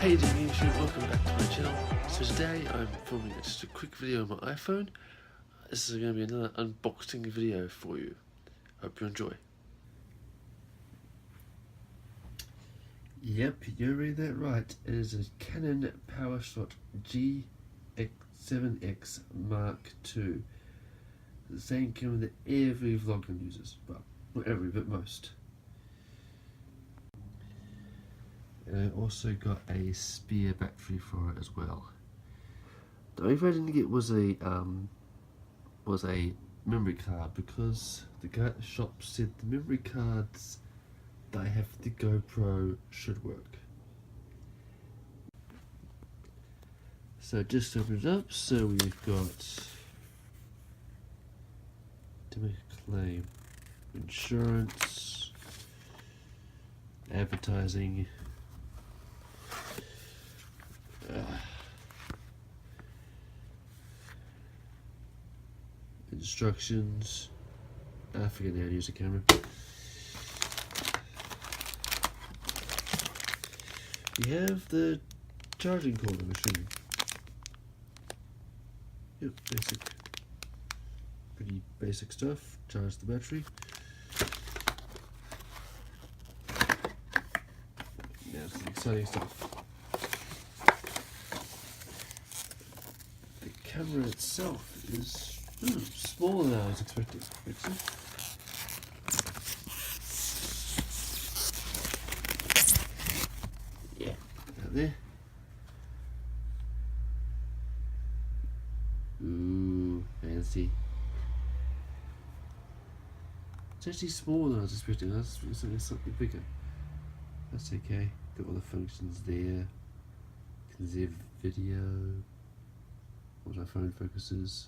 Hey there YouTube, welcome back to my channel. So today I'm filming just a quick video on my iPhone. This is going to be another unboxing video for you. Hope you enjoy. Yep, you read that right. It is a Canon PowerShot GX7X Mark II. The same camera that every vlogger uses, well, not every, but most. And I also got a spare battery for it as well. The only thing I didn't get was a memory card, because the guy at the shop said the memory cards that I have for the GoPro should work. So just open it up. So we've got to make a claim, insurance, advertising. Instructions. I forget how to use the camera. You have the charging cord, I'm assuming. Yep, basic. Pretty basic stuff. Charge the battery. Now it's the exciting stuff. The camera itself is smaller than I was expecting. Yeah, out there. Ooh, fancy. It's actually smaller than I was expecting. I was expecting something bigger. That's okay. Got all the functions there. You can see video. What our phone focuses.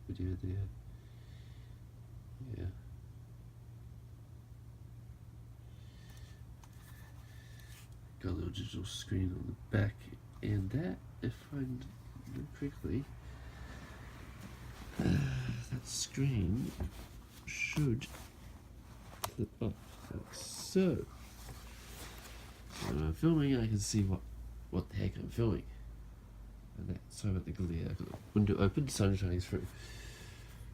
Video there. Yeah. Got a little digital screen on the back, and that, if I know correctly, that screen should flip up like so. When I'm filming, I can see what the heck I'm filming. And that, sorry about the glare, I've got the window open, sun shining through.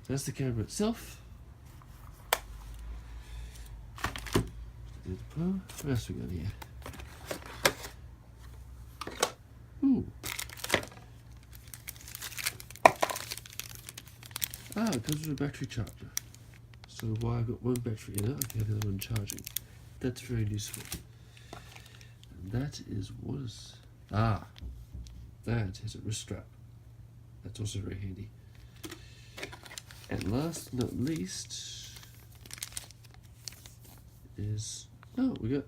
That's the camera itself. What else we got here? Ooh. It comes with a battery charger. So while I've got one battery in it, I can have the other one charging. That's very useful. And that is what is... that is a wrist strap. That's also very handy. And last but not least is... oh, we got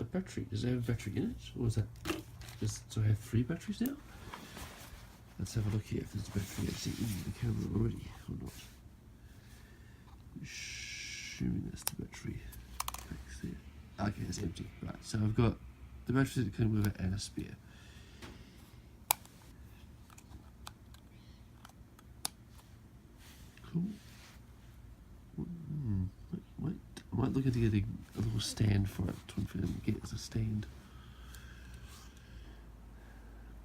a battery. Does it have a battery in it? Or is that just... so I have 3 batteries now? Let's have a look here if there's a battery actually in the camera already or not. I'm assuming that's the battery. Okay, it's empty. Right, so I've got the batteries that come with it and a spare. Cool. I might look at getting a little stand for it. To get as a stand.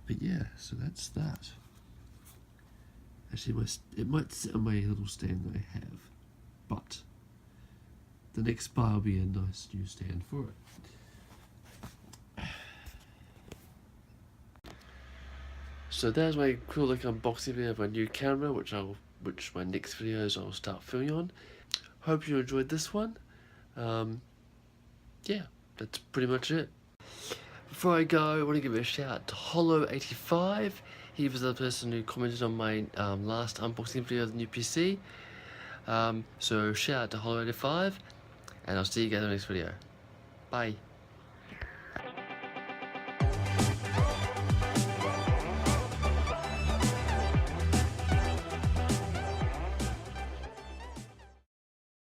But yeah, so that's that. Actually, it might sit on my little stand that I have, but the next buy will be a nice new stand for it. So there's my cool looking unboxing video of my new camera, which my next videos I'll start filming on. Hope you enjoyed this one. Yeah, that's pretty much it. Before I go, I want to give a shout out to Hollow85. He was the person who commented on my last unboxing video of the new PC. So shout out to Hollow85, and I'll see you guys in the next video. Bye.